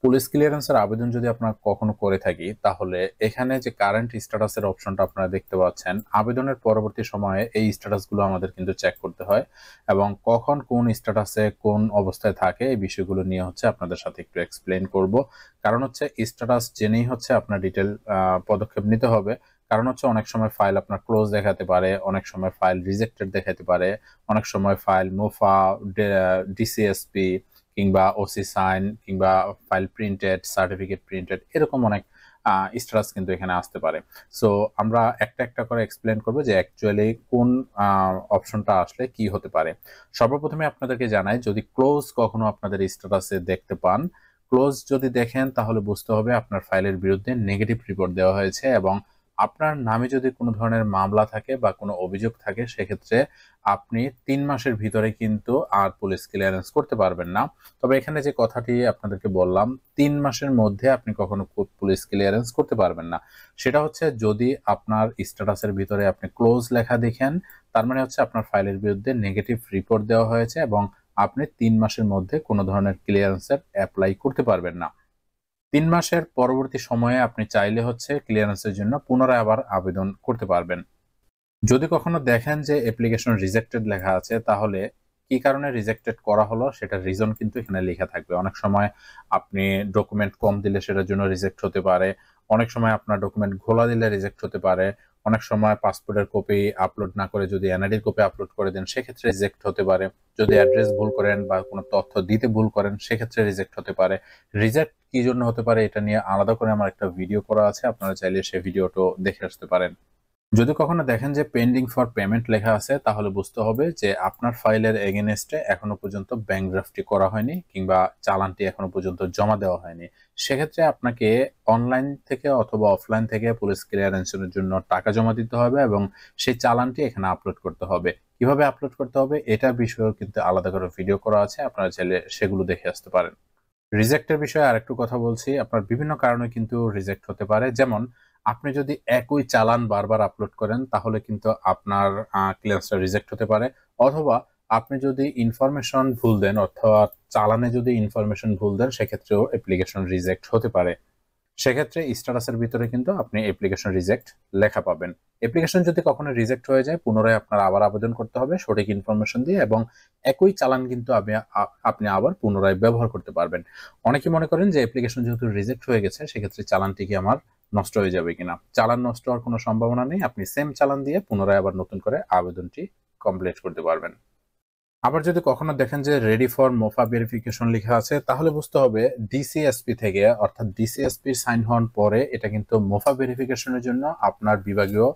Police ক্লিয়ারেন্সের আবেদন যদি আপনারা কখনো করে থাকি, তাহলে এখানে যে কারেন্ট স্ট্যাটাসের অপশনটা আপনারা দেখতে পাচ্ছেন, আবেদনের পরবর্তী সময়ে এই স্ট্যাটাসগুলো আমাদের কিন্তু চেক করতে হয় এবং কখন কোন স্ট্যাটাসে কোন অবস্থায় থাকে এই বিষয়গুলো নিয়ে হচ্ছে আপনাদের সাথে একটু এক্সপ্লেন করব। কারণ হচ্ছে স্ট্যাটাস জেনেই হচ্ছে আপনার ডিটেল পদক্ষেপ নিতে হবে। কারণ হচ্ছে অনেক সময় ফাইল আপনার ক্লোজ দেখাতে পারে, অনেক সময় ফাইল রিজেক্টেড দেখাতে পারে, অনেক সময় ফাইল মোফা, ডিসিএসপি কিংবা ওসি সাইন কিংবা ফাইল প্রিন্টেড, সার্টিফিকেট প্রিন্টেড, এরকম অনেক স্ট্যাটাস কিন্তু এখানে আসতে পারে। সো আমরা একটা একটা করে এক্সপ্লেন করবো যে অ্যাকচুয়ালি কোন অপশনটা আসলে কি হতে পারে। সর্বপ্রথমে আপনাদেরকে জানাই, যদি ক্লোজ কখনো আপনাদের স্ট্যাটাসে দেখতে পান, ক্লোজ যদি দেখেন তাহলে বুঝতে হবে আপনার ফাইলের বিরুদ্ধে নেগেটিভ রিপোর্ট দেওয়া হয়েছে এবং আপনার নামে যদি কোনো ধরনের মামলা থাকে বা কোনো অভিযোগ থাকে, সেক্ষেত্রে আপনি 3 মাসের ভিতরে কিন্তু আর পুলিশ ক্লিয়ারেন্স করতে পারবেন না। তবে এখানে যে কথাটি আপনাদেরকে বললাম, 3 মাসের মধ্যে আপনি কখনো পুলিশ ক্লিয়ারেন্স করতে পারবেন না, সেটা হচ্ছে যদি আপনার স্ট্যাটাসের ভিতরে আপনি ক্লোজ লেখা দেখেন, তার মানে হচ্ছে আপনার ফাইলের বিরুদ্ধে নেগেটিভ রিপোর্ট দেওয়া হয়েছে এবং আপনি 3 মাসের মধ্যে কোনো ধরনের ক্লিয়ারেন্সের অ্যাপ্লাই করতে পারবেন না। 3 মাসের পরবর্তী সময়ে আপনি চাইলে হচ্ছে ক্লিয়ারেন্সের জন্য পুনরায় আবার আবেদন করতে পারবেন। যদি কখনো দেখেন যে অ্যাপ্লিকেশন রিজেক্টেড লেখা আছে, তাহলে কি কারণে রিজেক্টেড করা হলো সেটার রিজন কিন্তু এখানে লেখা থাকবে। অনেক সময় আপনি ডকুমেন্ট কম দিলে সেটার জন্য রিজেক্ট হতে পারে, অনেক সময় আপনার ডকুমেন্ট ঘোলা দিলে রিজেক্ট হতে পারে, অনেক সময় পাসপোর্টের কপি আপলোড না করে যদি এনআইডির কপি আপলোড করে দেন সেক্ষেত্রে রিজেক্ট হতে পারে, যদি অ্যাড্রেস ভুল করেন বা কোনো তথ্য দিতে ভুল করেন সেক্ষেত্রে রিজেক্ট হতে পারে। রিজেক্ট কি জন্য হতে পারে এটা নিয়ে আলাদা করে আমার একটা ভিডিও করা আছে, আপনারা চাইলে সেই ভিডিওটা দেখে আসতে পারেন। যদি কখনো দেখেন যে পেন্ডিং ফর পেমেন্ট লেখা আছে, তাহলে বুঝতে হবে যে আপনার ফাইলের এগেনস্টে এখনো পর্যন্ত ব্যাংক ড্রাফটটি করা হয়নি কিংবা চালানটি এখনো পর্যন্ত জমা দেওয়া হয়নি। সেক্ষেত্রে আপনাকে অনলাইন থেকে অথবা অফলাইন থেকে পুলিশ ক্লিয়ারেন্সের জন্য টাকা জমা দিতে হবে এবং সেই চালানটি এখানে আপলোড করতে হবে। কিভাবে আপলোড করতে হবে এটা বিষয়েও কিন্তু আলাদা করে ভিডিও করা আছে, আপনারা চাইলে সেগুলো দেখে আসতে পারেন। রিজেক্টের বিষয়ে আরেকটু কথা বলছি। আপনার বিভিন্ন কারণে কিন্তু রিজেক্ট হতে পারে। যেমন আপনি যদি একই চালান বারবার আপলোড করেন, তাহলে কিন্তু আপনার ক্লিয়ারেন্সটা রিজেক্ট হতে পারে। অথবা আপনি যদি ইনফরমেশন ভুল দেন, অর্থাৎ চালানে যদি ইনফরমেশন ভুল দেন, সেক্ষেত্রেও অ্যাপ্লিকেশন রিজেক্ট হতে পারে। সেক্ষেত্রে স্ট্যাটাসের ভিতরে কিন্তু আপনি অ্যাপ্লিকেশন রিজেক্ট লেখা পাবেন। অ্যাপ্লিকেশন যদি কখনো রিজেক্ট হয়ে যায়, পুনরায় আপনার আবার আবেদন করতে হবে সঠিক ইনফরমেশন দিয়ে এবং একই চালান কিন্তু আপনি আবার পুনরায় ব্যবহার করতে পারবেন। অনেকে মনে করেন যে অ্যাপ্লিকেশন যেহেতু রিজেক্ট হয়ে গেছে, সেক্ষেত্রে চালানটি কি আমার নষ্ট হয়ে যাবে কিনা। চালান নষ্ট হওয়ার কোনো সম্ভাবনা নেই, আপনি সেম চালান দিয়ে পুনরায় আবার নতুন করে আবেদনটি কমপ্লিট করতে পারবেন। আবার যদি কখনো দেখেন যে রেডি ফর মোফা ভেরিফিকেশন লেখা আছে, তাহলে বুঝতে হবে ডিসিএসপি থেকে, অর্থাৎ ডিসিএসপি সাইন হওয়ার পরে এটা কিন্তু মোফা ভেরিফিকেশনের জন্য আপনার বিভাগীয়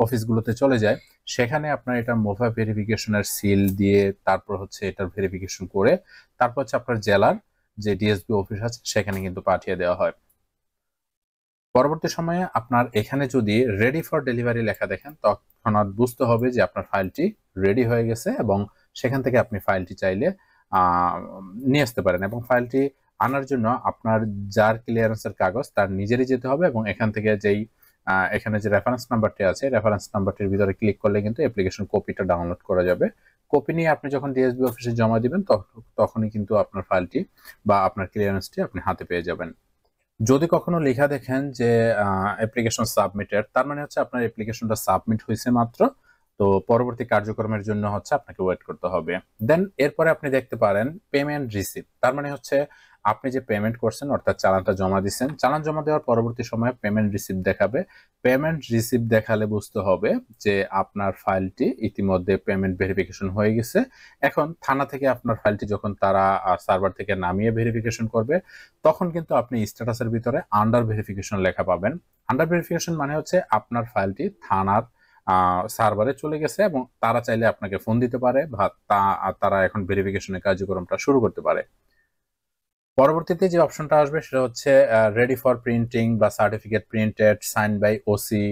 অফিসগুলোতে চলে যায়। সেখানে আপনার এটা মোফা ভেরিফিকেশনের সিল দিয়ে তারপর হচ্ছে এটার ভেরিফিকেশন করে তারপর হচ্ছে আপনার জেলার যে ডিএসপি অফিস আছে সেখানে কিন্তু পাঠিয়ে দেওয়া হয়। পরবর্তী সময়ে আপনার এখানে যদি রেডি ফর ডেলিভারি লেখা দেখেন, তৎক্ষণাৎ বুঝতে হবে যে আপনার ফাইলটি রেডি হয়ে গেছে এবং সেখান থেকে আপনি ফাইলটি চাইলে নিয়ে আসতে পারেন। এবং ফাইলটি আনার জন্য আপনার যার ক্লিয়ারেন্সের কাগজ তার নিজেরই যেতে হবে এবং এখান থেকে যেই এখানে যে রেফারেন্স নাম্বারটি আছে, রেফারেন্স নাম্বারটির ভিতরে ক্লিক করলে কিন্তু অ্যাপ্লিকেশন কপিটা ডাউনলোড করা যাবে। কপি নিয়ে আপনি যখন ডিএসবি অফিসে জমা দিবেন, তখনই কিন্তু আপনার ফাইলটি বা আপনার ক্লিয়ারেন্সটি আপনি হাতে পেয়ে যাবেন। যদি কখনো লেখা দেখেন যে অ্যাপ্লিকেশন সাবমিটেড, তার মানে হচ্ছে আপনার অ্যাপ্লিকেশনটা সাবমিট হয়েছে মাত্র, তো পরবর্তী কার্যক্রমের জন্য হচ্ছে আপনাকে ওয়েট করতে হবে। দেন এরপরে আপনি দেখতে পারেন পেমেন্ট রিসিভ, তার মানে হচ্ছে আপনি যে পেমেন্ট করছেন অর্থাৎ চালানটা জমা দিচ্ছেন, চালান জমা দেওয়ার পরবর্তী সময়ে পেমেন্ট রিসিভ দেখাবে। পেমেন্ট রিসিভ দেখালে বুঝতে হবে যে আপনার ফাইলটি ইতিমধ্যে পেমেন্ট ভেরিফিকেশন হয়ে গেছে। এখন থানা থেকে আপনার ফাইলটি যখন তারা সার্ভার থেকে নামিয়ে ভেরিফিকেশন করবে, তখন কিন্তু আপনি স্ট্যাটাসের ভিতরে আন্ডার ভেরিফিকেশন লেখা পাবেন। আন্ডার ভেরিফিকেশন মানে হচ্ছে আপনার ফাইলটি থানার সার্ভারে চলে গেছে এবং তারা চাইলে আপনাকে ফোন দিতে পারে বা তারা এখন ভেরিফিকেশনের কার্যক্রমটা শুরু করতে পারে। পরবর্তীতে যে অপশনটা আসবে সেটা হচ্ছে রেডি ফর প্রিন্টিং বা certificate printed, sign by OC,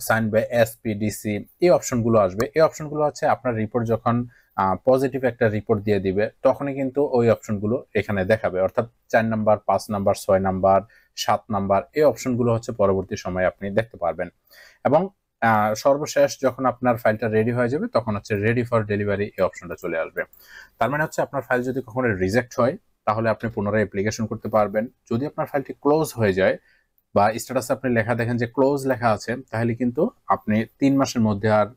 sign by SPDC, এই অপশনগুলো আসবে। এই অপশনগুলো হচ্ছে আপনার রিপোর্ট যখন পজিটিভ একটা রিপোর্ট দিয়ে দিবে, তখনই কিন্তু ওই অপশনগুলো এখানে দেখাবে। অর্থাৎ 4 নাম্বার, 5 নাম্বার, 6 নাম্বার, 7 নাম্বার, এই অপশনগুলো হচ্ছে পরবর্তী সময়ে আপনি দেখতে পারবেন। এবং সর্বশেষ যখন আপনার ফাইলটা রেডি হয়ে যাবে, তখন হচ্ছে রেডি ফর ডেলিভারি এই অপশনটা চলে আসবে। তার মানে হচ্ছে আপনার ফাইল যদি কখনো রিজেক্ট হয়, তাহলে আপনি পুনরায় অ্যাপ্লিকেশন করতে পারবেন। যদি আপনার ফাইলটি ক্লোজ হয়ে যায় বা স্ট্যাটাসে আপনি লেখা দেখেন যে ক্লোজ লেখা আছে, তাহলে কিন্তু আপনি 3 মাসের মধ্যে আর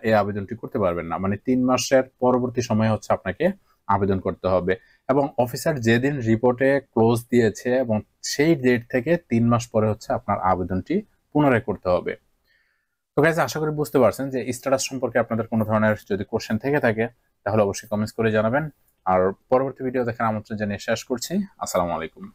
এই আবেদনটি করতে পারবেন না। মানে 3 মাসের পরবর্তী সময়ে হচ্ছে আপনাকে আবেদন করতে হবে এবং অফিসার যেদিন রিপোর্টে ক্লোজ দিয়েছে এবং সেই ডেট থেকে 3 মাস পরে হচ্ছে আপনার আবেদনটি পুনরায় করতে হবে। তো গাইস, আশা করি বুঝতে পারছেন যে স্ট্যাটাস সম্পর্কে আপনাদের কোনো ধরনের যদি কোশ্চেন থেকে থাকে তাহলে অবশ্যই কমেন্টস করে জানাবেন। আর পরবর্তী ভিডিও দেখার আমন্ত্রণ জানিয়ে শেষ করছি। আসসালামু আলাইকুম।